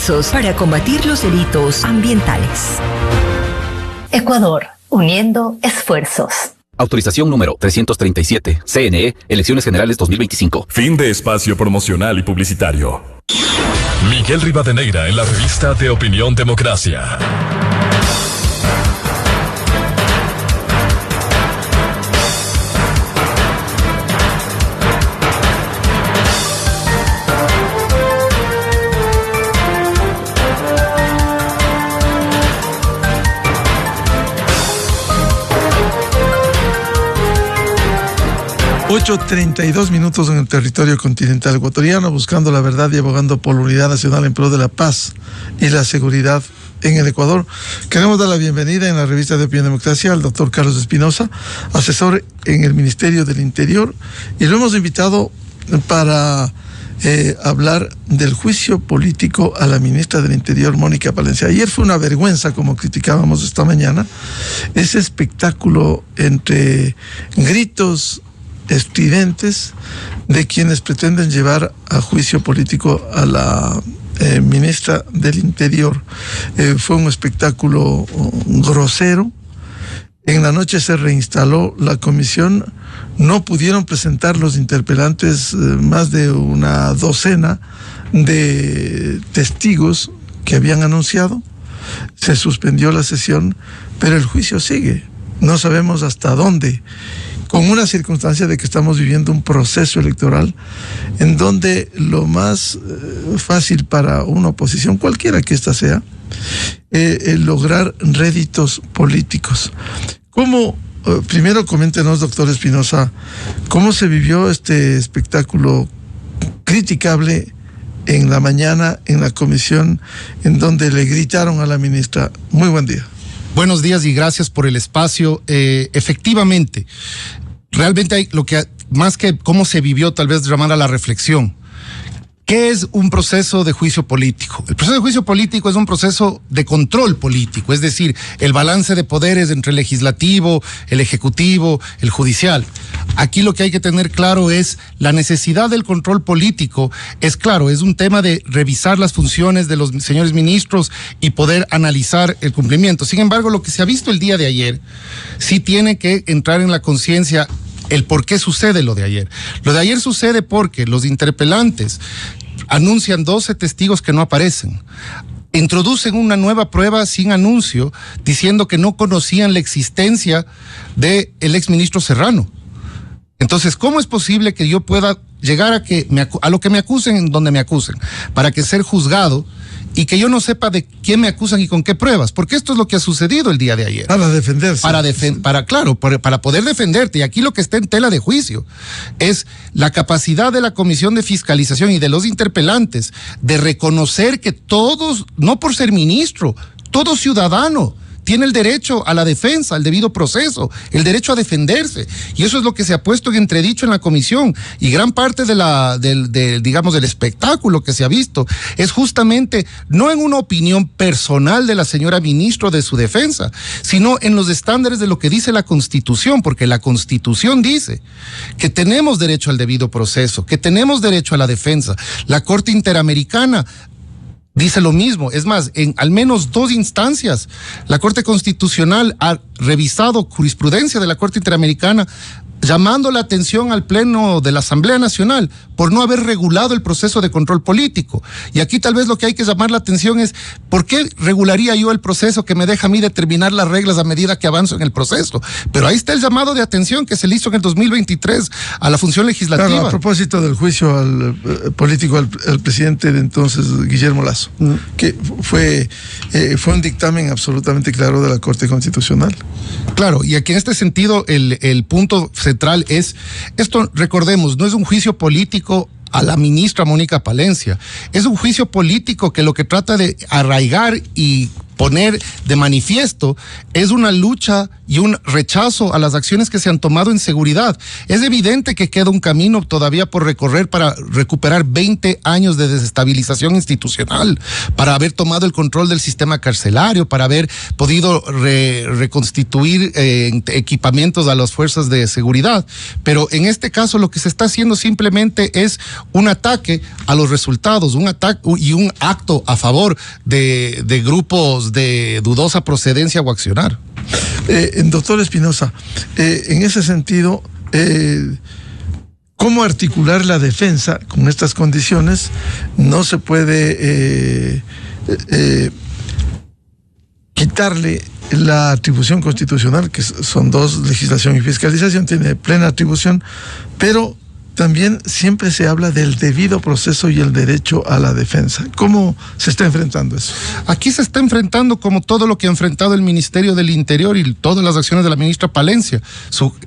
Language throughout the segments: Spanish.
esfuerzos para combatir los delitos ambientales. Ecuador, uniendo esfuerzos. Autorización número 337. CNE, Elecciones Generales 2025. Fin de espacio promocional y publicitario. Miguel Rivadeneira en la revista de Opinión Democracia. Ocho 32 minutos en el territorio continental ecuatoriano, buscando la verdad y abogando por la unidad nacional en pro de la paz y la seguridad en el Ecuador. Queremos dar la bienvenida en la revista de Opinión Democracia al doctor Carlos Espinosa, asesor en el Ministerio del Interior, y lo hemos invitado para hablar del juicio político a la ministra del Interior, Mónica Palencia. Ayer fue una vergüenza, como criticábamos esta mañana, ese espectáculo entre gritos estridentes de quienes pretenden llevar a juicio político a la ministra del Interior. Fue un espectáculo grosero. En la noche se reinstaló la comisión. No pudieron presentar los interpelantes más de una docena de testigos que habían anunciado. Se suspendió la sesión, pero el juicio sigue. No sabemos hasta dónde, con una circunstancia de que estamos viviendo un proceso electoral en donde lo más fácil para una oposición, cualquiera que ésta sea, es lograr réditos políticos. ¿Cómo, primero coméntenos, doctor Espinosa, cómo se vivió este espectáculo criticable en la mañana en la comisión en donde le gritaron a la ministra? Muy buen día. Buenos días y gracias por el espacio. Efectivamente, realmente hay lo que, más que cómo se vivió, tal vez llamar a la reflexión. ¿Qué es un proceso de juicio político? El proceso de juicio político es un proceso de control político, es decir, el balance de poderes entre el legislativo, el ejecutivo, el judicial. Aquí lo que hay que tener claro es la necesidad del control político. Es claro, es un tema de revisar las funciones de los señores ministros y poder analizar el cumplimiento. Sin embargo, lo que se ha visto el día de ayer sí tiene que entrar en la conciencia el por qué sucede lo de ayer. Lo de ayer sucede porque los interpelantes anuncian 12 testigos que no aparecen. Introducen una nueva prueba sin anuncio, diciendo que no conocían la existencia del exministro Serrano. Entonces, ¿cómo es posible que yo pueda llegar a lo que me acusen en donde me acusen, para que ser juzgado y que yo no sepa de quién me acusan y con qué pruebas? Porque esto es lo que ha sucedido el día de ayer. Para defenderse. Para poder defenderte. Y aquí lo que está en tela de juicio es la capacidad de la Comisión de Fiscalización y de los interpelantes de reconocer que todos, no por ser ministro, todo ciudadano tiene el derecho a la defensa, al debido proceso, el derecho a defenderse. Y eso es lo que se ha puesto en entredicho en la comisión. Y gran parte del espectáculo que se ha visto es justamente no en una opinión personal de la señora ministra de su defensa, sino en los estándares de lo que dice la Constitución, porque la Constitución dice que tenemos derecho al debido proceso, que tenemos derecho a la defensa. La Corte Interamericana dice lo mismo. Es más, en al menos 2 instancias, la Corte Constitucional ha revisado jurisprudencia de la Corte Interamericana, llamando la atención al Pleno de la Asamblea Nacional por no haber regulado el proceso de control político. Y aquí tal vez lo que hay que llamar la atención es, ¿por qué regularía yo el proceso que me deja a mí determinar las reglas a medida que avanzo en el proceso? Pero ahí está el llamado de atención que se le hizo en el 2023 a la función legislativa. Claro, a propósito del juicio al político, al presidente de entonces, Guillermo Lasso, que fue un dictamen absolutamente claro de la Corte Constitucional. Claro, y aquí en este sentido el punto central es, esto recordemos, no es un juicio político a la ministra Mónica Palencia, es un juicio político que lo que trata de arraigar y poner de manifiesto es una lucha y un rechazo a las acciones que se han tomado en seguridad. Es evidente que queda un camino todavía por recorrer para recuperar 20 años de desestabilización institucional, para haber tomado el control del sistema carcelario, para haber podido reconstituir equipamientos a las fuerzas de seguridad. Pero en este caso lo que se está haciendo simplemente es un ataque a los resultados, un ataque y un acto a favor de grupos de dudosa procedencia o accionar. Doctor Espinosa, en ese sentido, ¿cómo articular la defensa con estas condiciones? No se puede quitarle la atribución constitucional, que son dos, legislación y fiscalización, tiene plena atribución, pero también siempre se habla del debido proceso y el derecho a la defensa. ¿Cómo se está enfrentando eso? Aquí se está enfrentando como todo lo que ha enfrentado el Ministerio del Interior y todas las acciones de la ministra Palencia,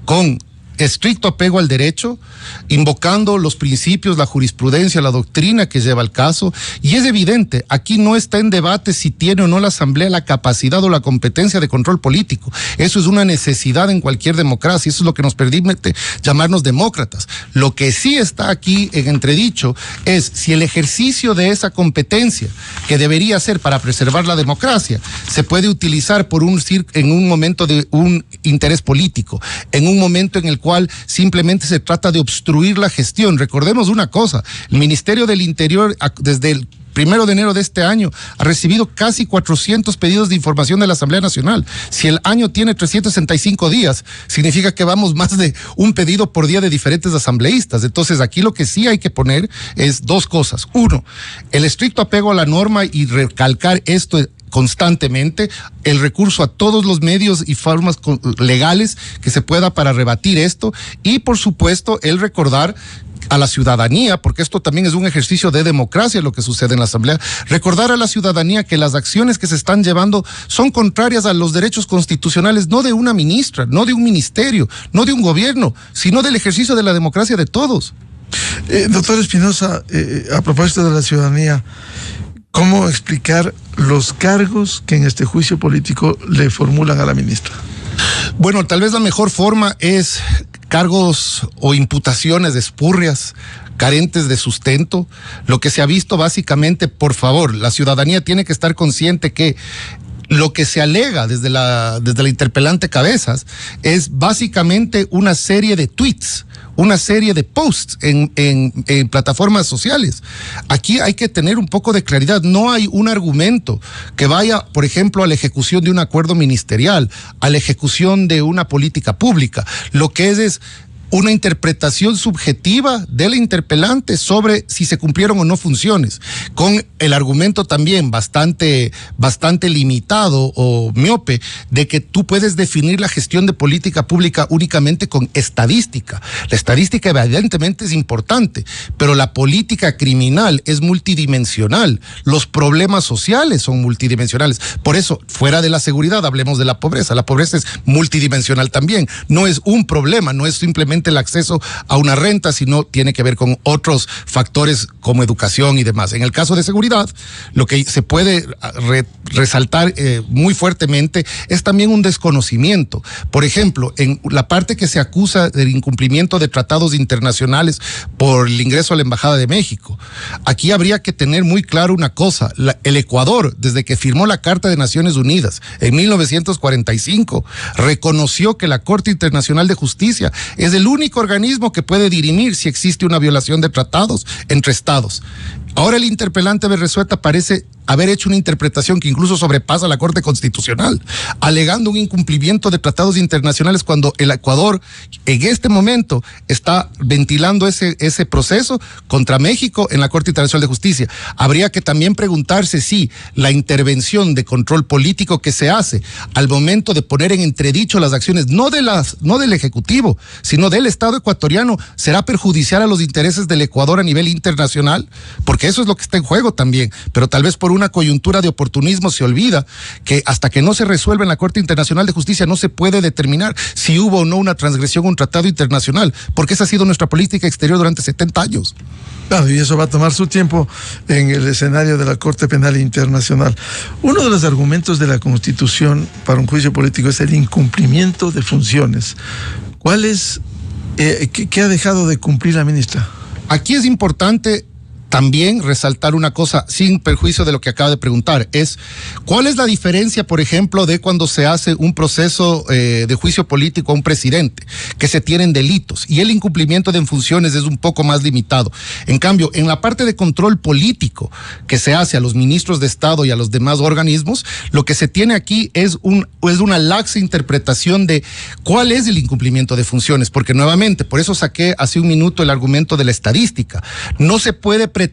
con estricto apego al derecho, invocando los principios, la jurisprudencia, la doctrina que lleva el caso, y es evidente, aquí no está en debate si tiene o no la Asamblea la capacidad o la competencia de control político. Eso es una necesidad en cualquier democracia, eso es lo que nos permite llamarnos demócratas. Lo que sí está aquí en entredicho es si el ejercicio de esa competencia, que debería ser para preservar la democracia, se puede utilizar en un momento de un interés político, en un momento en el cual simplemente se trata de obstruir la gestión. Recordemos una cosa, el Ministerio del Interior desde el 1 de enero de este año ha recibido casi 400 pedidos de información de la Asamblea Nacional. Si el año tiene 365 días, significa que vamos más de un pedido por día de diferentes asambleístas. Entonces aquí lo que sí hay que poner es dos cosas. Uno, el estricto apego a la norma y recalcar esto constantemente, el recurso a todos los medios y formas legales que se pueda para rebatir esto, y por supuesto el recordar a la ciudadanía, porque esto también es un ejercicio de democracia lo que sucede en la Asamblea, recordar a la ciudadanía que las acciones que se están llevando son contrarias a los derechos constitucionales, no de una ministra, no de un ministerio, no de un gobierno, sino del ejercicio de la democracia de todos. Doctor Espinosa, a propósito de la ciudadanía, ¿cómo explicar los cargos que en este juicio político le formulan a la ministra? Bueno, tal vez la mejor forma es cargos o imputaciones espurias, carentes de sustento. Lo que se ha visto básicamente, por favor, la ciudadanía tiene que estar consciente que lo que se alega desde la interpelante Cabezas es básicamente una serie de tweets, una serie de posts en plataformas sociales. Aquí hay que tener un poco de claridad. No hay un argumento que vaya, por ejemplo, a la ejecución de un acuerdo ministerial, a la ejecución de una política pública. Lo que es una interpretación subjetiva del interpelante sobre si se cumplieron o no funciones, con el argumento también bastante limitado o miope de que tú puedes definir la gestión de política pública únicamente con estadística. La estadística evidentemente es importante, pero la política criminal es multidimensional, los problemas sociales son multidimensionales. Por eso, fuera de la seguridad, hablemos de la pobreza. La pobreza es multidimensional también, no es un problema, no es simplemente el acceso a una renta, sino tiene que ver con otros factores como educación y demás. En el caso de seguridad, lo que se puede resaltar muy fuertemente es también un desconocimiento. Por ejemplo, en la parte que se acusa del incumplimiento de tratados internacionales por el ingreso a la Embajada de México, aquí habría que tener muy claro una cosa: el Ecuador, desde que firmó la Carta de Naciones Unidas en 1945, reconoció que la Corte Internacional de Justicia es el único organismo que puede dirimir si existe una violación de tratados entre estados. Ahora el interpelante Berresueta parece haber hecho una interpretación que incluso sobrepasa la Corte Constitucional, alegando un incumplimiento de tratados internacionales cuando el Ecuador en este momento está ventilando ese proceso contra México en la Corte Internacional de Justicia. Habría que también preguntarse si la intervención de control político que se hace al momento de poner en entredicho las acciones no del Ejecutivo, sino del Estado ecuatoriano, será perjudicial a los intereses del Ecuador a nivel internacional, porque eso es lo que está en juego también, pero tal vez por una coyuntura de oportunismo se olvida que hasta que no se resuelva en la Corte Internacional de Justicia no se puede determinar si hubo o no una transgresión a un tratado internacional, porque esa ha sido nuestra política exterior durante 70 años. Claro, y eso va a tomar su tiempo en el escenario de la Corte Penal Internacional. Uno de los argumentos de la Constitución para un juicio político es el incumplimiento de funciones. ¿Cuál es, qué ha dejado de cumplir la ministra? Aquí es importante también resaltar una cosa, sin perjuicio de lo que acaba de preguntar, es ¿cuál es la diferencia, por ejemplo, de cuando se hace un proceso de juicio político a un presidente, que se tienen delitos y el incumplimiento de funciones es un poco más limitado? En cambio, en la parte de control político que se hace a los ministros de Estado y a los demás organismos, lo que se tiene aquí es una laxa interpretación de cuál es el incumplimiento de funciones, porque nuevamente, por eso saqué hace un minuto el argumento de la estadística. No se puede pretender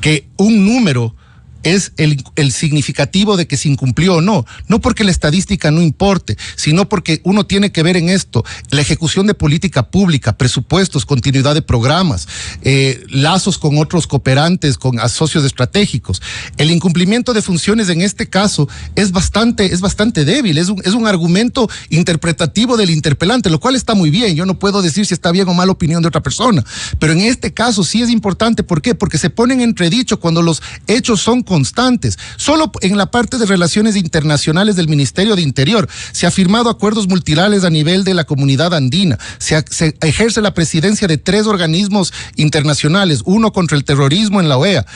que un número es el significativo de que se incumplió o no, no porque la estadística no importe, sino porque uno tiene que ver en esto la ejecución de política pública, presupuestos, continuidad de programas, lazos con otros cooperantes, con socios estratégicos. El incumplimiento de funciones en este caso es bastante débil, es un argumento interpretativo del interpelante, lo cual está muy bien. Yo no puedo decir si está bien o mal la opinión de otra persona, pero en este caso sí es importante. ¿Por qué? Porque se ponen en entredicho cuando los hechos son constantes. Solo en la parte de relaciones internacionales del Ministerio de Interior se ha firmado acuerdos multilaterales a nivel de la comunidad andina, se ejerce la presidencia de 3 organismos internacionales, uno contra el terrorismo en la OEA,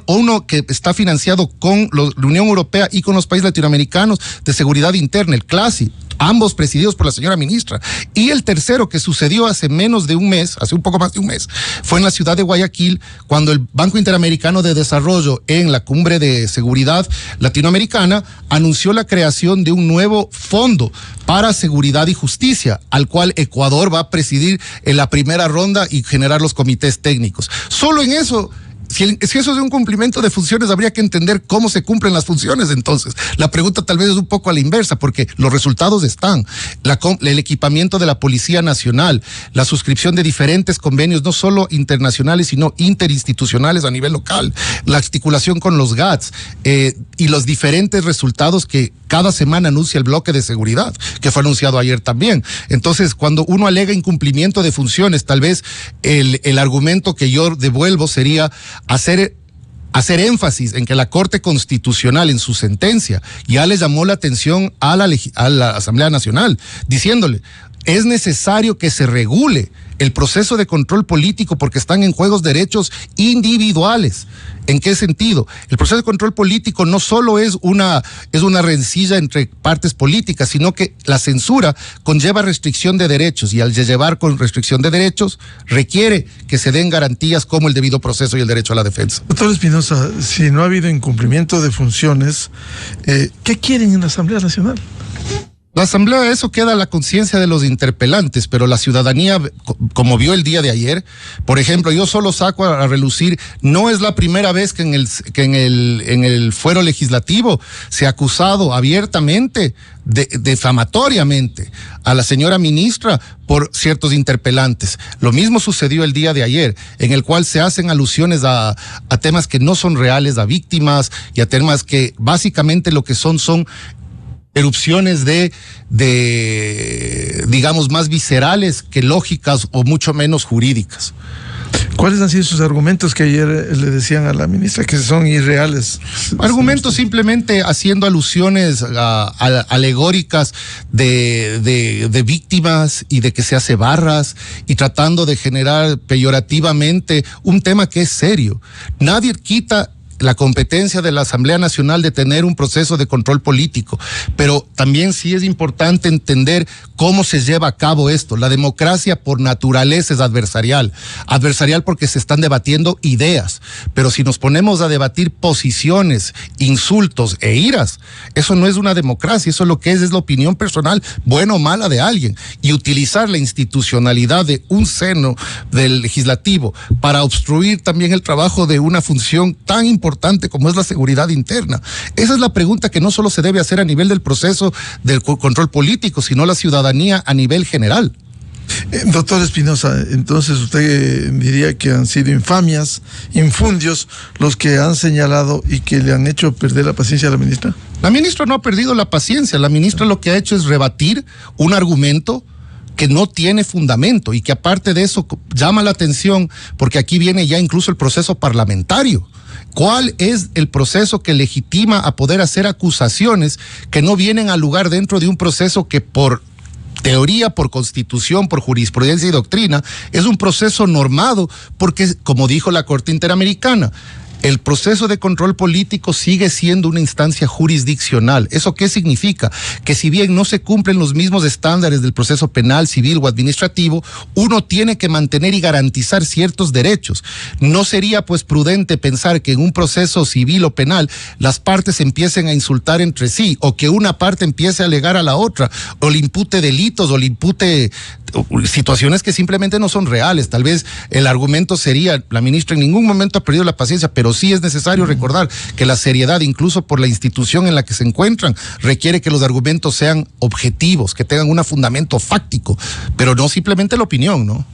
uno que está financiado con la Unión Europea y con los países latinoamericanos de seguridad interna, el CLASI, ambos presididos por la señora ministra, y el tercero que sucedió hace un poco más de un mes, fue en la ciudad de Guayaquil, cuando el Banco Interamericano de Desarrollo, en la cumbre de seguridad latinoamericana, anunció la creación de un nuevo fondo para seguridad y justicia, al cual Ecuador va a presidir en la primera ronda y generar los comités técnicos. Solo en eso, si eso es un cumplimiento de funciones, habría que entender cómo se cumplen las funciones. Entonces, la pregunta tal vez es un poco a la inversa, porque los resultados están. El equipamiento de la Policía Nacional, la suscripción de diferentes convenios, no solo internacionales, sino interinstitucionales a nivel local, la articulación con los GATS y los diferentes resultados que cada semana anuncia el bloque de seguridad, que fue anunciado ayer también. Entonces, cuando uno alega incumplimiento de funciones, tal vez el argumento que yo devuelvo sería hacer énfasis en que la Corte Constitucional en su sentencia ya le llamó la atención a la Asamblea Nacional, diciéndole, es necesario que se regule el proceso de control político porque están en juegos derechos individuales. ¿En qué sentido? El proceso de control político no solo es una rencilla entre partes políticas, sino que la censura conlleva restricción de derechos, y al llevar con restricción de derechos requiere que se den garantías como el debido proceso y el derecho a la defensa. Doctor Espinosa, si no ha habido incumplimiento de funciones, ¿qué quieren en la Asamblea Nacional? La Asamblea, eso queda a la conciencia de los interpelantes, pero la ciudadanía, como vio el día de ayer, por ejemplo, yo solo saco a relucir, no es la primera vez que en el fuero legislativo se ha acusado abiertamente, difamatoriamente, a la señora ministra por ciertos interpelantes. Lo mismo sucedió el día de ayer, en el cual se hacen alusiones a temas que no son reales, a víctimas y a temas que básicamente lo que son erupciones de digamos, más viscerales que lógicas o mucho menos jurídicas. ¿Cuáles han sido sus argumentos que ayer le decían a la ministra que son irreales? Argumentos simplemente haciendo alusiones alegóricas de víctimas y de que se hace barras y tratando de generar peyorativamente un tema que es serio. Nadie quita la competencia de la Asamblea Nacional de tener un proceso de control político, pero también sí es importante entender cómo se lleva a cabo esto. La democracia por naturaleza es adversarial porque se están debatiendo ideas, pero si nos ponemos a debatir posiciones, insultos e iras, eso no es una democracia, eso lo que es la opinión personal, buena o mala, de alguien, y utilizar la institucionalidad de un seno del legislativo para obstruir también el trabajo de una función tan importante como es la seguridad interna. Esa es la pregunta que no solo se debe hacer a nivel del proceso del control político, sino la ciudadanía a nivel general. Doctor Espinosa, entonces usted diría que han sido infamias, infundios, los que han señalado y que le han hecho perder la paciencia a la ministra. La ministra no ha perdido la paciencia, la ministra lo que ha hecho es rebatir un argumento que no tiene fundamento y que aparte de eso llama la atención porque aquí viene ya incluso el proceso parlamentario. ¿Cuál es el proceso que legitima a poder hacer acusaciones que no vienen al lugar dentro de un proceso que por teoría, por constitución, por jurisprudencia y doctrina, es un proceso normado? Porque, como dijo la Corte Interamericana, el proceso de control político sigue siendo una instancia jurisdiccional. ¿Eso qué significa? Que si bien no se cumplen los mismos estándares del proceso penal, civil o administrativo, uno tiene que mantener y garantizar ciertos derechos. No sería pues prudente pensar que en un proceso civil o penal las partes empiecen a insultar entre sí, o que una parte empiece a alegar a la otra, o le impute delitos, o le impute situaciones que simplemente no son reales. Tal vez el argumento sería, la ministra en ningún momento ha perdido la paciencia, pero sí es necesario recordar que la seriedad, incluso por la institución en la que se encuentran, requiere que los argumentos sean objetivos, que tengan un fundamento fáctico, pero no simplemente la opinión, ¿no?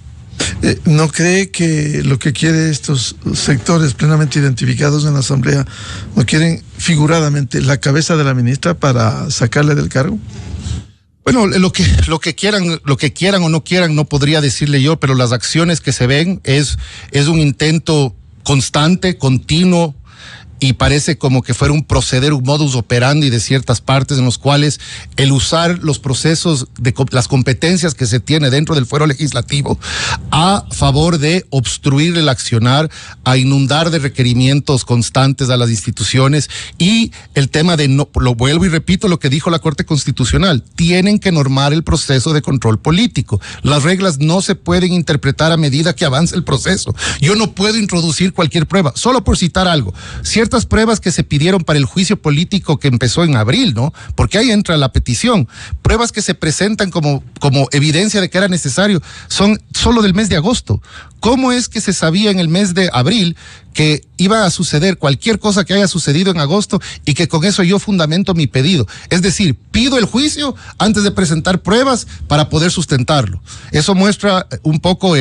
¿No cree que lo que quiere estos sectores plenamente identificados en la Asamblea, no quieren figuradamente la cabeza de la ministra para sacarle del cargo? Bueno, lo que quieran o no quieran, no podría decirle yo, pero las acciones que se ven es un intento constante, continuo, y parece como que fuera un proceder, un modus operandi de ciertas partes en los cuales el usar los procesos de las competencias que se tiene dentro del fuero legislativo a favor de obstruir el accionar, a inundar de requerimientos constantes a las instituciones, y el tema de, no, lo vuelvo y repito lo que dijo la Corte Constitucional, tienen que normar el proceso de control político. Las reglas no se pueden interpretar a medida que avanza el proceso. Yo no puedo introducir cualquier prueba, solo por citar algo. Ciertas pruebas que se pidieron para el juicio político que empezó en abril, ¿no? Porque ahí entra la petición. Pruebas que se presentan como evidencia de que era necesario son solo del mes de agosto. ¿Cómo es que se sabía en el mes de abril que iba a suceder cualquier cosa que haya sucedido en agosto y que con eso yo fundamento mi pedido? Es decir, pido el juicio antes de presentar pruebas para poder sustentarlo. Eso muestra un poco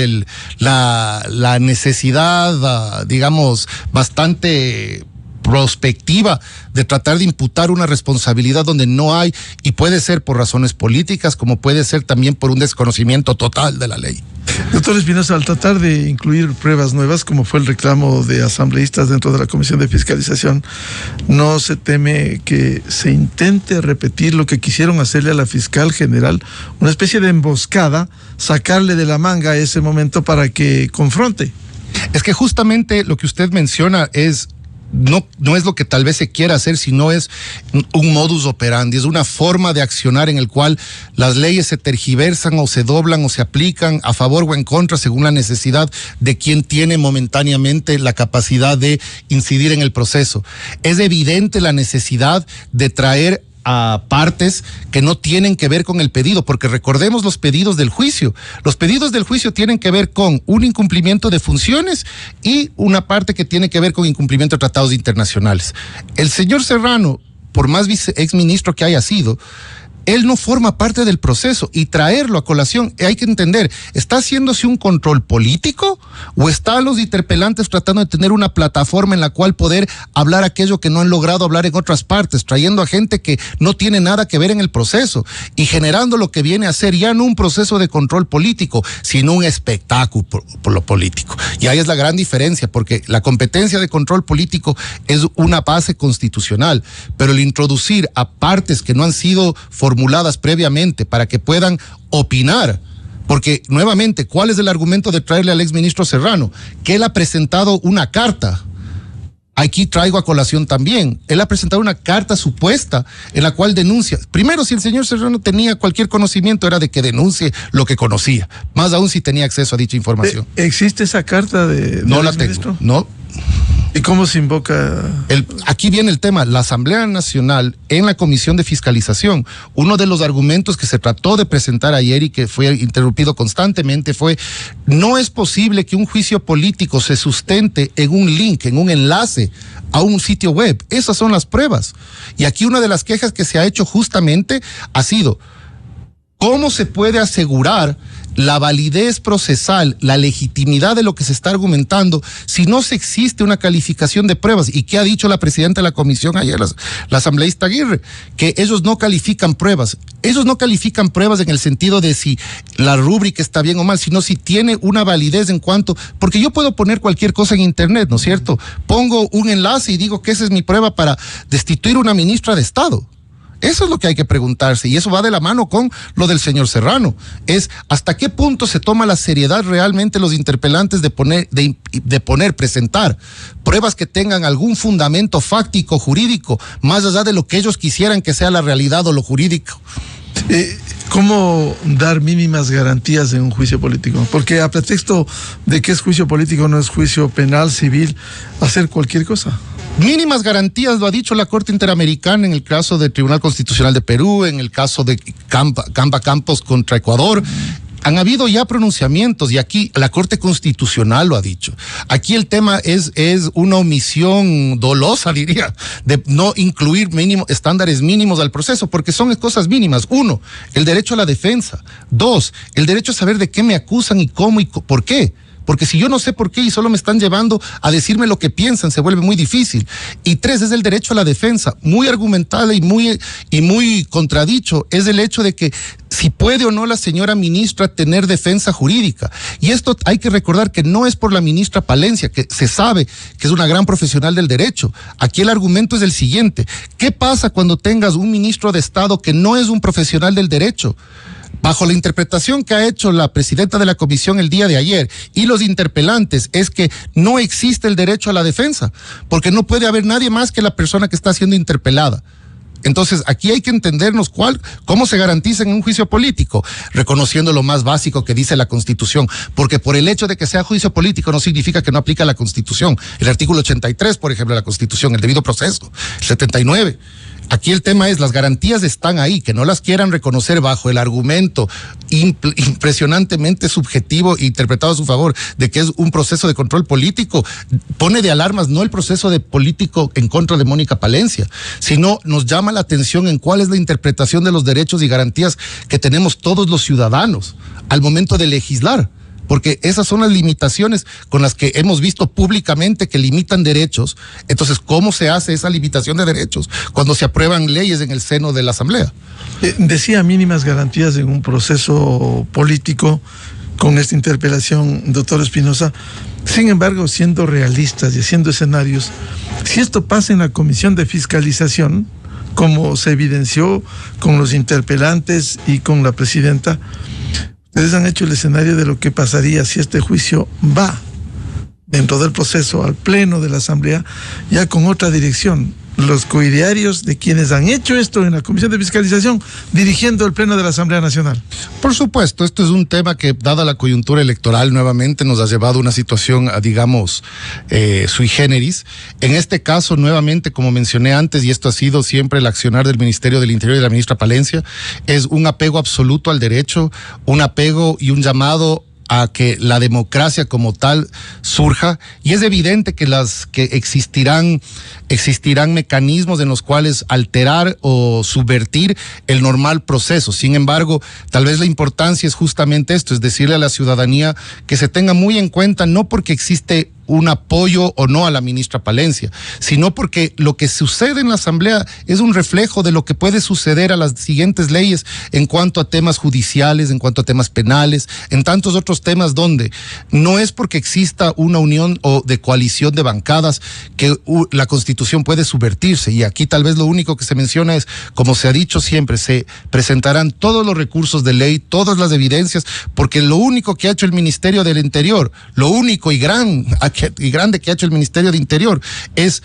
la necesidad, digamos, bastante prospectiva de tratar de imputar una responsabilidad donde no hay, y puede ser por razones políticas como puede ser también por un desconocimiento total de la ley. Doctor Espinosa, al tratar de incluir pruebas nuevas, como fue el reclamo de asambleístas dentro de la Comisión de Fiscalización, ¿no se teme que se intente repetir lo que quisieron hacerle a la fiscal general, una especie de emboscada, sacarle de la manga ese momento para que confronte? Es que justamente lo que usted menciona no es lo que tal vez se quiera hacer, sino es un modus operandi, es una forma de accionar en el cual las leyes se tergiversan o se doblan o se aplican a favor o en contra según la necesidad de quien tiene momentáneamente la capacidad de incidir en el proceso. Es evidente la necesidad de traer a partes que no tienen que ver con el pedido, porque recordemos los pedidos del juicio. Los pedidos del juicio tienen que ver con un incumplimiento de funciones y una parte que tiene que ver con incumplimiento de tratados internacionales. El señor Serrano, por más exministro que haya sido, él no forma parte del proceso, y traerlo a colación, hay que entender, ¿está haciéndose un control político o están los interpelantes tratando de tener una plataforma en la cual poder hablar aquello que no han logrado hablar en otras partes, trayendo a gente que no tiene nada que ver en el proceso y generando lo que viene a ser ya no un proceso de control político, sino un espectáculo por lo político? Y ahí es la gran diferencia, porque la competencia de control político es una base constitucional, pero el introducir a partes que no han sido formuladas previamente para que puedan opinar, porque nuevamente, ¿cuál es el argumento de traerle al exministro Serrano? Que él ha presentado una carta. Aquí traigo a colación también, él ha presentado una carta supuesta en la cual denuncia. Primero, si el señor Serrano tenía cualquier conocimiento, era de que denuncie lo que conocía, más aún si tenía acceso a dicha información. ¿Existe esa carta de no la tengo, no. ¿Y cómo se invoca? Aquí viene el tema. La Asamblea Nacional, en la Comisión de Fiscalización, uno de los argumentos que se trató de presentar ayer y que fue interrumpido constantemente fue: no es posible que un juicio político se sustente en un link, en un enlace a un sitio web. Esas son las pruebas. Y aquí una de las quejas que se ha hecho justamente ha sido: ¿cómo se puede asegurar la validez procesal, la legitimidad de lo que se está argumentando, si no se existe una calificación de pruebas? ¿Y qué ha dicho la presidenta de la comisión ayer, la asambleísta Aguirre? Que ellos no califican pruebas. Ellos no califican pruebas en el sentido de si la rúbrica está bien o mal, sino si tiene una validez en cuanto, porque yo puedo poner cualquier cosa en internet, ¿no es cierto? Pongo un enlace y digo que esa es mi prueba para destituir a una ministra de Estado. Eso es lo que hay que preguntarse, y eso va de la mano con lo del señor Serrano. Es hasta qué punto se toma la seriedad realmente los interpelantes de presentar pruebas que tengan algún fundamento fáctico, jurídico, más allá de lo que ellos quisieran que sea la realidad o lo jurídico. ¿Cómo dar mínimas garantías en un juicio político? Porque a pretexto de que es juicio político, no es juicio penal, civil, hacer cualquier cosa. Mínimas garantías, lo ha dicho la Corte Interamericana en el caso del Tribunal Constitucional de Perú, en el caso de Campa Campos contra Ecuador. Han habido ya pronunciamientos y aquí la Corte Constitucional lo ha dicho. Aquí el tema es una omisión dolosa, diría, de no incluir estándares mínimos al proceso, porque son cosas mínimas. 1, el derecho a la defensa. 2, el derecho a saber de qué me acusan y cómo y por qué. Porque si yo no sé por qué y solo me están llevando a decirme lo que piensan, se vuelve muy difícil. Y 3, es el derecho a la defensa, muy argumentada y muy contradicho, es el hecho de que si puede o no la señora ministra tener defensa jurídica. Y esto hay que recordar que no es por la ministra Palencia, que se sabe que es una gran profesional del derecho. Aquí el argumento es el siguiente: ¿qué pasa cuando tengas un ministro de Estado que no es un profesional del derecho? Bajo la interpretación que ha hecho la presidenta de la comisión el día de ayer y los interpelantes, es que no existe el derecho a la defensa, porque no puede haber nadie más que la persona que está siendo interpelada. Entonces, aquí hay que entendernos cómo se garantiza en un juicio político, reconociendo lo más básico que dice la Constitución, porque por el hecho de que sea juicio político no significa que no aplica la Constitución. El artículo 83, por ejemplo, de la Constitución, el debido proceso, el 79. Aquí el tema es, las garantías están ahí, que no las quieran reconocer bajo el argumento impresionantemente subjetivo e interpretado a su favor de que es un proceso de control político. Pone de alarmas no el proceso de político en contra de Mónica Palencia, sino nos llama la atención en cuál es la interpretación de los derechos y garantías que tenemos todos los ciudadanos al momento de legislar. Porque esas son las limitaciones con las que hemos visto públicamente que limitan derechos. Entonces, ¿cómo se hace esa limitación de derechos cuando se aprueban leyes en el seno de la Asamblea? Decía mínimas garantías en un proceso político con esta interpelación, doctor Espinosa. Sin embargo, siendo realistas y haciendo escenarios, si esto pasa en la Comisión de Fiscalización, como se evidenció con los interpelantes y con la presidenta, ustedes han hecho el escenario de lo que pasaría si este juicio va dentro del proceso al pleno de la Asamblea, ya con otra dirección. Los coidearios de quienes han hecho esto en la Comisión de Fiscalización, dirigiendo el pleno de la Asamblea Nacional. Por supuesto, esto es un tema que, dada la coyuntura electoral, nuevamente nos ha llevado a una situación, digamos, sui generis. En este caso, nuevamente, como mencioné antes, y esto ha sido siempre el accionar del Ministerio del Interior y de la ministra Palencia, es un apego absoluto al derecho, un apego y un llamado a que la democracia como tal surja, y es evidente que existirán mecanismos en los cuales alterar o subvertir el normal proceso. Sin embargo, tal vez la importancia es justamente esto, es decirle a la ciudadanía que se tenga muy en cuenta, no porque existe un apoyo o no a la ministra Palencia, sino porque lo que sucede en la Asamblea es un reflejo de lo que puede suceder a las siguientes leyes en cuanto a temas judiciales, en cuanto a temas penales, en tantos otros temas donde no es porque exista una unión o de coalición de bancadas que la Constitución puede subvertirse. Y aquí tal vez lo único que se menciona es, como se ha dicho siempre, se presentarán todos los recursos de ley, todas las evidencias, porque lo único que ha hecho el Ministerio del Interior, lo único y grande que ha hecho el Ministerio de Interior es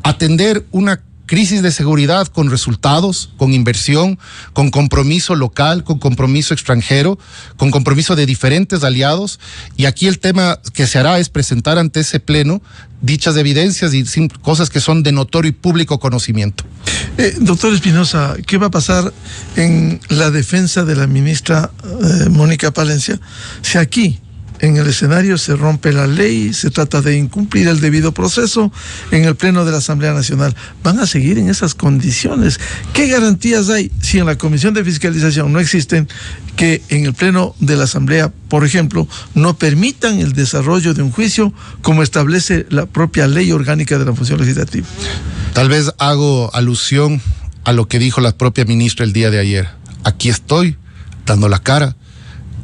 atender una crisis de seguridad con resultados, con inversión, con compromiso local, con compromiso extranjero, con compromiso de diferentes aliados. Y aquí el tema que se hará es presentar ante ese pleno dichas evidencias y cosas que son de notorio y público conocimiento. Doctor Espinosa, ¿qué va a pasar en la defensa de la ministra Mónica Palencia si aquí en el escenario se rompe la ley, se trata de incumplir el debido proceso en el Pleno de la Asamblea Nacional. ¿Van a seguir en esas condiciones? ¿Qué garantías hay si en la Comisión de Fiscalización no existen, que en el Pleno de la Asamblea, por ejemplo, no permitan el desarrollo de un juicio como establece la propia ley orgánica de la función legislativa? Tal vez hago alusión a lo que dijo la propia ministra el día de ayer. Aquí estoy, dando la cara,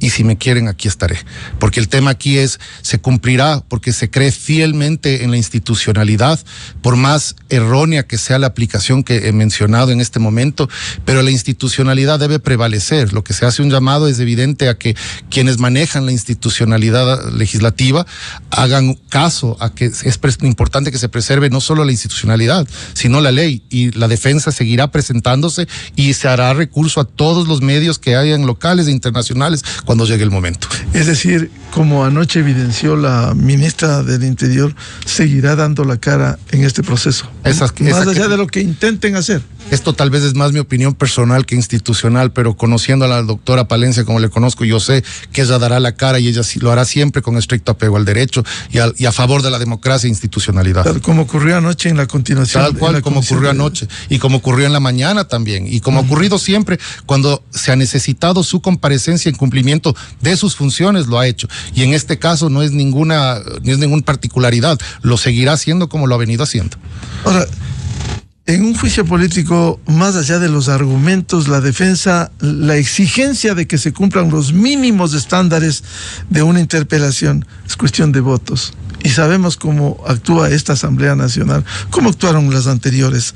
y si me quieren, aquí estaré. Porque el tema aquí es, se cumplirá porque se cree fielmente en la institucionalidad, por más errónea que sea la aplicación que he mencionado en este momento, pero la institucionalidad debe prevalecer. Lo que se hace un llamado es evidente a que quienes manejan la institucionalidad legislativa hagan caso a que es importante que se preserve no solo la institucionalidad, sino la ley, y la defensa seguirá presentándose y se hará recurso a todos los medios que hayan, locales e internacionales, cuando llegue el momento. Es decir, como anoche evidenció la ministra del Interior, seguirá dando la cara en este proceso. Más allá de lo que intenten hacer. Esto tal vez es más mi opinión personal que institucional, pero conociendo a la doctora Palencia como le conozco, yo sé que ella dará la cara y ella lo hará siempre con estricto apego al derecho y a favor de la democracia e institucionalidad. Tal como ocurrió anoche en la continuación. Tal cual como ocurrió anoche y como ocurrió en la mañana también y como ha ocurrido siempre cuando se ha necesitado su comparecencia en cumplimiento de sus funciones, lo ha hecho. Y en este caso no es ninguna particularidad, lo seguirá haciendo como lo ha venido haciendo. Ahora, en un juicio político, más allá de los argumentos, la defensa, la exigencia de que se cumplan los mínimos estándares de una interpelación, es cuestión de votos. Y sabemos cómo actúa esta Asamblea Nacional, cómo actuaron las anteriores.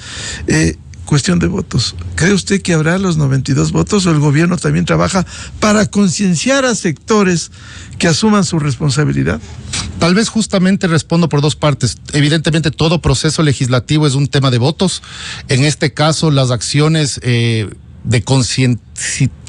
Cuestión de votos. ¿Cree usted que habrá los 92 votos o el gobierno también trabaja para concienciar a sectores que asuman su responsabilidad? Tal vez justamente respondo por dos partes. Evidentemente todo proceso legislativo es un tema de votos. En este caso las acciones de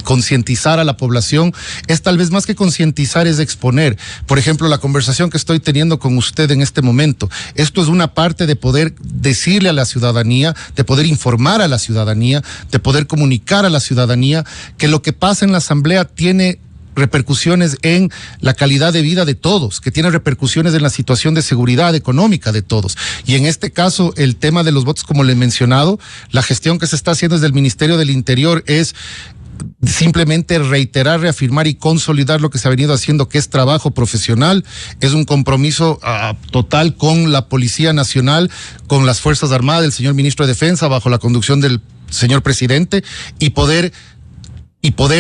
concientizar a la población es tal vez más que concientizar, es exponer. Por ejemplo, la conversación que estoy teniendo con usted en este momento, esto es una parte de poder decirle a la ciudadanía, de poder informar a la ciudadanía, de poder comunicar a la ciudadanía que lo que pasa en la Asamblea tiene repercusiones en la calidad de vida de todos, que tiene repercusiones en la situación de seguridad económica de todos. Y en este caso, el tema de los votos, como le he mencionado, la gestión que se está haciendo desde el Ministerio del Interior es simplemente reiterar, reafirmar y consolidar lo que se ha venido haciendo, que es trabajo profesional, es un compromiso total con la Policía Nacional, con las Fuerzas Armadas, del señor Ministro de Defensa, bajo la conducción del señor Presidente, y poder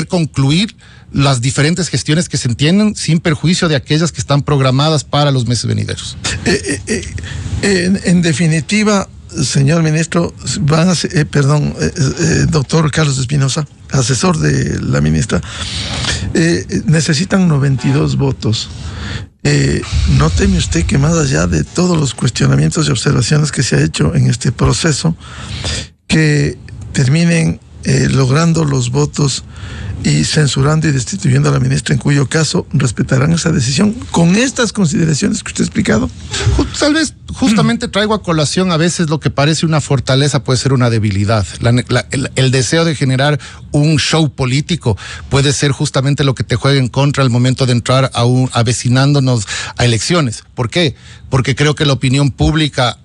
concluir las diferentes gestiones que se entienden sin perjuicio de aquellas que están programadas para los meses venideros. En definitiva, señor ministro, doctor Carlos Espinosa, asesor de la ministra, necesitan 92 votos. ¿No teme usted que más allá de todos los cuestionamientos y observaciones que se ha hecho en este proceso, que terminen logrando los votos y censurando y destituyendo a la ministra, en cuyo caso respetarán esa decisión con estas consideraciones que usted ha explicado? Tal vez justamente traigo a colación, a veces lo que parece una fortaleza puede ser una debilidad. El deseo de generar un show político puede ser justamente lo que te juega en contra al momento de entrar avecinándonos a elecciones. ¿Por qué? Porque creo que la opinión pública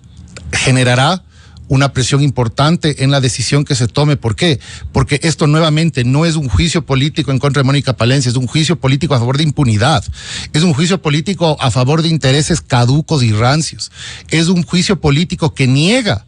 generará una presión importante en la decisión que se tome. ¿Por qué? Porque esto nuevamente no es un juicio político en contra de Mónica Palencia, es un juicio político a favor de impunidad, es un juicio político a favor de intereses caducos y rancios, es un juicio político que niega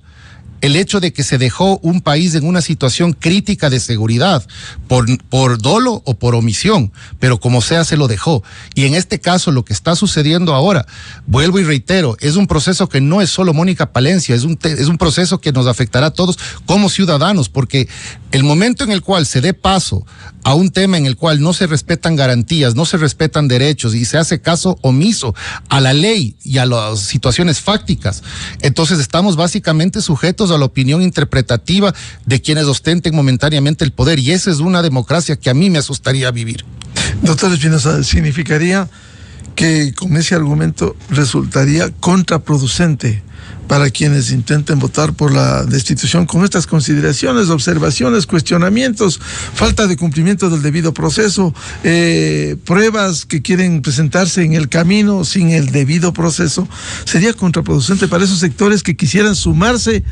el hecho de que se dejó un país en una situación crítica de seguridad, por dolo o por omisión, pero como sea se lo dejó. Y en este caso lo que está sucediendo ahora, vuelvo y reitero, es un proceso que no es solo Mónica Palencia, es un proceso que nos afectará a todos como ciudadanos, porque el momento en el cual se dé paso a un tema en el cual no se respetan garantías, no se respetan derechos y se hace caso omiso a la ley y a las situaciones fácticas, entonces estamos básicamente sujetos a la opinión interpretativa de quienes ostenten momentáneamente el poder, y esa es una democracia que a mí me asustaría vivir. Doctor Espinosa, ¿significaría que con ese argumento resultaría contraproducente para quienes intenten votar por la destitución con estas consideraciones, observaciones, cuestionamientos, falta de cumplimiento del debido proceso, pruebas que quieren presentarse en el camino sin el debido proceso, sería contraproducente para esos sectores que quisieran sumarse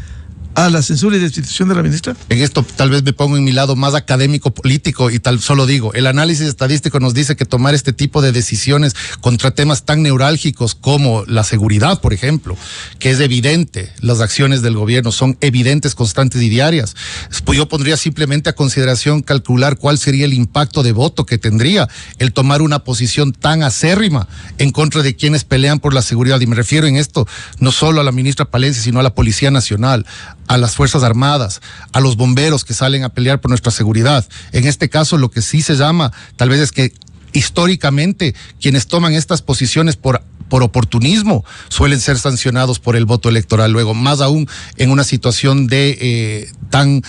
a la censura y destitución de la ministra? En esto tal vez me pongo en mi lado más académico político y solo digo, el análisis estadístico nos dice que tomar este tipo de decisiones contra temas tan neurálgicos como la seguridad, por ejemplo, que es evidente, las acciones del gobierno son evidentes, constantes y diarias. Pues yo pondría simplemente a consideración calcular cuál sería el impacto de voto que tendría el tomar una posición tan acérrima en contra de quienes pelean por la seguridad. Y me refiero en esto no solo a la ministra Palencia, sino a la Policía Nacional, a las Fuerzas Armadas, a los bomberos que salen a pelear por nuestra seguridad. En este caso, lo que sí se llama, tal vez es que históricamente quienes toman estas posiciones por oportunismo suelen ser sancionados por el voto electoral. Luego, más aún en una situación de tan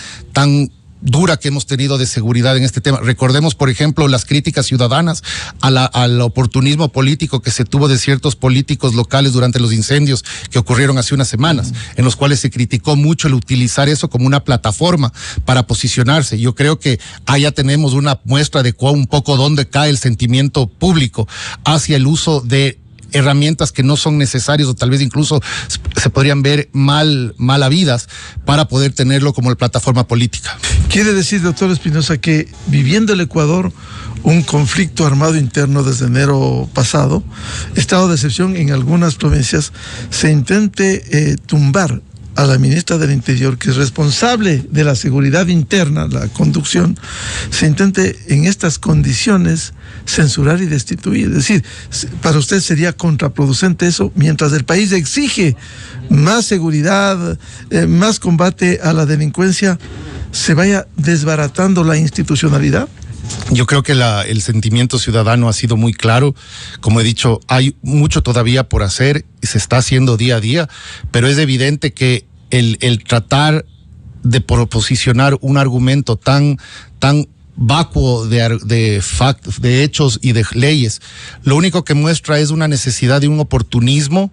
dura que hemos tenido de seguridad en este tema. Recordemos, por ejemplo, las críticas ciudadanas al oportunismo político que se tuvo de ciertos políticos locales durante los incendios que ocurrieron hace unas semanas, en los cuales se criticó mucho el utilizar eso como una plataforma para posicionarse. Yo creo que allá tenemos una muestra de un poco dónde cae el sentimiento público hacia el uso de herramientas que no son necesarias o tal vez incluso se podrían ver mal habidas para poder tenerlo como plataforma política. Quiere decir, doctor Espinosa, que viviendo el Ecuador un conflicto armado interno desde enero pasado, estado de excepción en algunas provincias, se intente tumbar a la ministra del Interior, que es responsable de la seguridad interna, la conducción, se intente en estas condiciones censurar y destituir. Es decir, para usted sería contraproducente eso, mientras el país exige más seguridad, más combate a la delincuencia, se vaya desbaratando la institucionalidad. Yo creo que el sentimiento ciudadano ha sido muy claro. Como he dicho, hay mucho todavía por hacer y se está haciendo día a día, pero es evidente que el tratar de posicionar un argumento tan vacuo de hechos y de leyes, lo único que muestra es una necesidad de un oportunismo,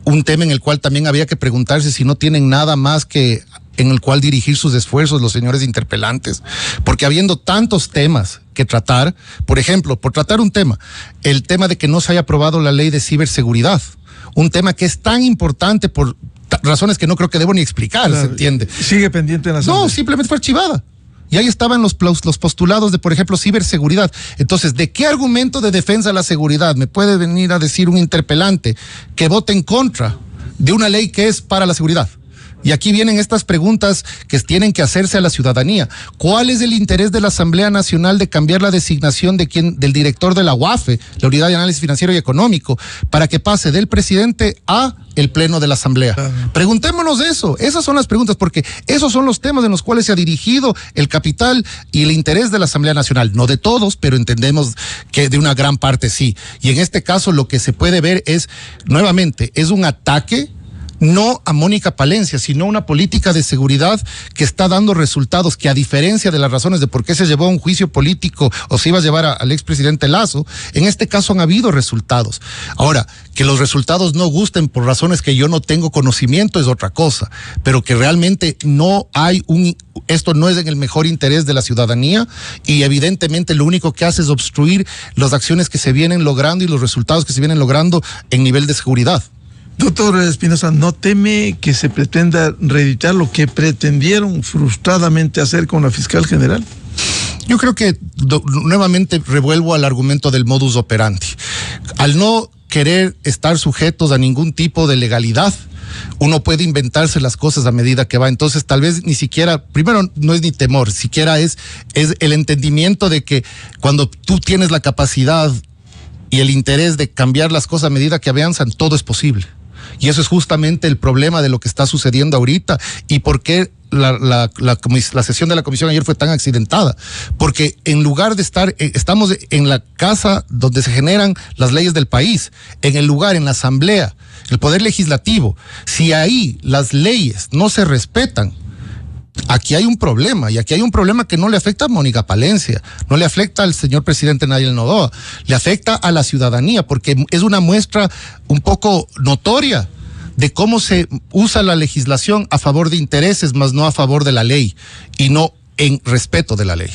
un tema en el cual también había que preguntarse si no tienen nada más que en el cual dirigir sus esfuerzos los señores interpelantes, porque habiendo tantos temas que tratar, por ejemplo, por tratar un tema, el tema de que no se haya aprobado la ley de ciberseguridad, un tema que es tan importante por razones que no creo que debo ni explicar, claro, ¿se entiende? Sigue pendiente en la Asamblea. No, simplemente fue archivada. Y ahí estaban los postulados de, por ejemplo, ciberseguridad. Entonces, ¿de qué argumento de defensa de la seguridad me puede venir a decir un interpelante que vote en contra de una ley que es para la seguridad? Y aquí vienen estas preguntas que tienen que hacerse a la ciudadanía. ¿Cuál es el interés de la Asamblea Nacional de cambiar la designación del director de la UAFE, la Unidad de Análisis Financiero y Económico, para que pase del presidente a el Pleno de la Asamblea? Preguntémonos eso. Esas son las preguntas, porque esos son los temas en los cuales se ha dirigido el capital y el interés de la Asamblea Nacional. No de todos, pero entendemos que de una gran parte sí. Y en este caso lo que se puede ver es, nuevamente, es un ataque no a Mónica Palencia, sino una política de seguridad que está dando resultados que, a diferencia de las razones de por qué se llevó a un juicio político o se iba a llevar al expresidente Lazo, en este caso han habido resultados. Ahora, que los resultados no gusten por razones que yo no tengo conocimiento es otra cosa, pero que realmente no hay esto no es en el mejor interés de la ciudadanía y evidentemente lo único que hace es obstruir las acciones que se vienen logrando y los resultados que se vienen logrando en nivel de seguridad. Doctor Espinosa, ¿no teme que se pretenda reeditar lo que pretendieron frustradamente hacer con la fiscal general? Yo creo que nuevamente revuelvo al argumento del modus operandi. Al no querer estar sujetos a ningún tipo de legalidad, uno puede inventarse las cosas a medida que va. Entonces, tal vez ni siquiera, primero, no es ni temor, siquiera es el entendimiento de que cuando tú tienes la capacidad y el interés de cambiar las cosas a medida que avanzan, todo es posible. Y eso es justamente el problema de lo que está sucediendo ahorita y por qué la sesión de la comisión ayer fue tan accidentada. Porque en lugar de estamos en la casa donde se generan las leyes del país, en el lugar, en la asamblea, el poder legislativo. Si ahí las leyes no se respetan, aquí hay un problema, y aquí hay un problema que no le afecta a Mónica Palencia, no le afecta al señor presidente Nayel Noboa, le afecta a la ciudadanía, porque es una muestra un poco notoria de cómo se usa la legislación a favor de intereses, más no a favor de la ley, y no en respeto de la ley.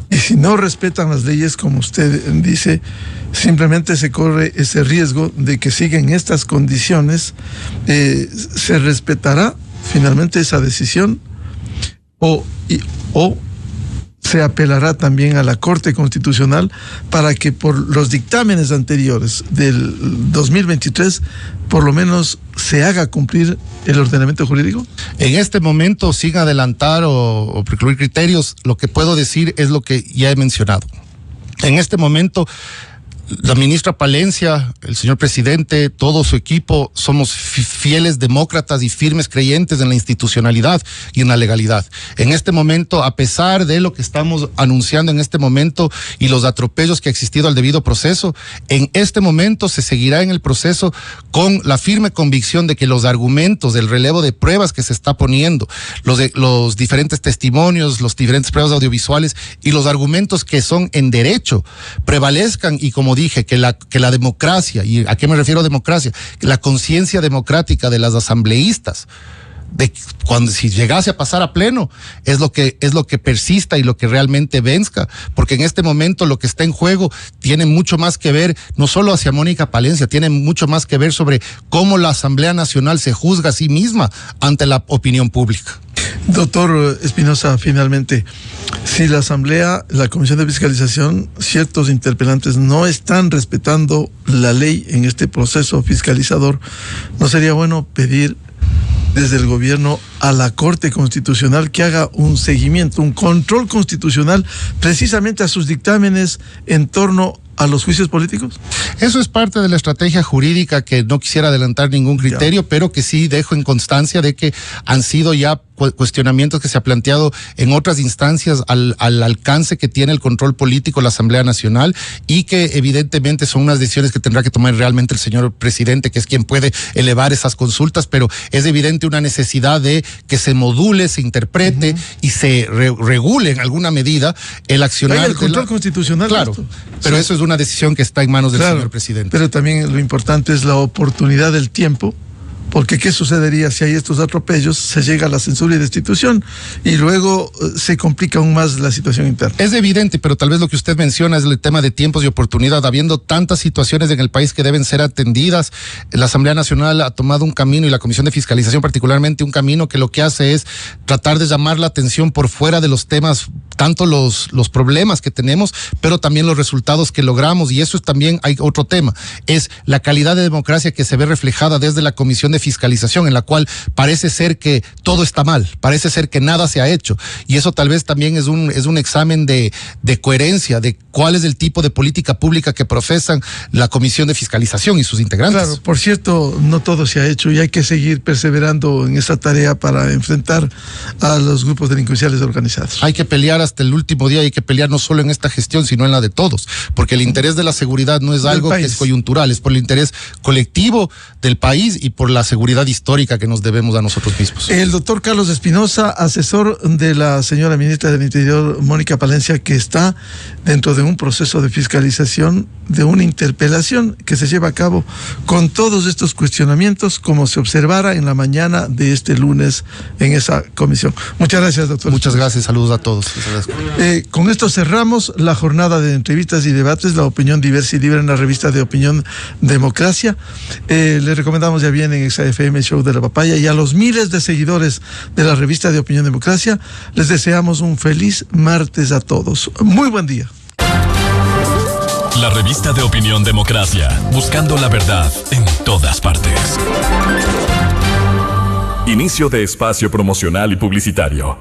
Y si no respetan las leyes, como usted dice, simplemente se corre ese riesgo de que sigan estas condiciones. ¿Se respetará finalmente esa decisión o se apelará también a la Corte Constitucional para que por los dictámenes anteriores del 2023 por lo menos se haga cumplir el ordenamiento jurídico? En este momento, sin adelantar o precluir criterios, lo que puedo decir es lo que ya he mencionado. En este momento, la ministra Palencia, el señor presidente, todo su equipo, somos fieles demócratas y firmes creyentes en la institucionalidad y en la legalidad. En este momento, a pesar de lo que estamos anunciando en este momento y los atropellos que ha existido al debido proceso, en este momento se seguirá en el proceso con la firme convicción de que los argumentos del relevo de pruebas que se está poniendo, los diferentes testimonios, los diferentes pruebas audiovisuales y los argumentos que son en derecho prevalezcan, y como dije, que la democracia, ¿y a qué me refiero a democracia? La conciencia democrática de las asambleístas, de cuando si llegase a pasar a pleno, es lo que persista y lo que realmente venzca, porque en este momento lo que está en juego tiene mucho más que ver, no solo hacia Mónica Palencia, tiene mucho más que ver sobre cómo la Asamblea Nacional se juzga a sí misma ante la opinión pública. Doctor Espinosa, finalmente, si la Asamblea, la Comisión de Fiscalización, ciertos interpelantes no están respetando la ley en este proceso fiscalizador, ¿no sería bueno pedir desde el gobierno a la Corte Constitucional que haga un seguimiento, un control constitucional precisamente a sus dictámenes en torno a los juicios políticos? Eso es parte de la estrategia jurídica que no quisiera adelantar ningún criterio, pero que sí dejo en constancia de que han sido ya cuestionamientos que se ha planteado en otras instancias al alcance que tiene el control político la Asamblea Nacional, y que evidentemente son unas decisiones que tendrá que tomar realmente el señor presidente, que es quien puede elevar esas consultas, pero es evidente una necesidad de que se module, se interprete y se regule en alguna medida el accionar. El control constitucional. Claro, pero eso es una decisión que está en manos del señor presidente. Pero también lo importante es la oportunidad del tiempo, porque ¿qué sucedería si hay estos atropellos? Se llega a la censura y destitución y luego se complica aún más la situación interna. Es evidente, pero tal vez lo que usted menciona es el tema de tiempos y oportunidad. Habiendo tantas situaciones en el país que deben ser atendidas, la Asamblea Nacional ha tomado un camino, y la Comisión de Fiscalización particularmente, un camino que lo que hace es tratar de llamar la atención por fuera de los temas, tanto los problemas que tenemos, pero también los resultados que logramos. Y eso es también, hay otro tema, es la calidad de democracia que se ve reflejada desde la Comisión de Fiscalización, en la cual parece ser que todo está mal, parece ser que nada se ha hecho, y eso tal vez también es un examen de coherencia de cuál es el tipo de política pública que profesan la Comisión de Fiscalización y sus integrantes. Claro, por cierto, no todo se ha hecho y hay que seguir perseverando en esa tarea para enfrentar a los grupos delincuenciales organizados. Hay que pelear hasta el último día, hay que pelear no solo en esta gestión, sino en la de todos, porque el interés de la seguridad no es algo que es coyuntural, es por el interés colectivo del país y por la seguridad histórica que nos debemos a nosotros mismos. El doctor Carlos Espinosa, asesor de la señora ministra del Interior, Mónica Palencia, que está dentro de un proceso de fiscalización de una interpelación que se lleva a cabo con todos estos cuestionamientos, como se observara en la mañana de este lunes en esa comisión. Muchas gracias, doctor. Muchas gracias, saludos a todos. Con esto cerramos la jornada de entrevistas y debates, la opinión diversa y libre en la revista de Opinión Democracia. Le recomendamos, ya viene en XFM Show de la Papaya, y a los miles de seguidores de la revista de Opinión Democracia les deseamos un feliz martes a todos. Muy buen día. La revista de Opinión Democracia, buscando la verdad en todas partes. Inicio de espacio promocional y publicitario.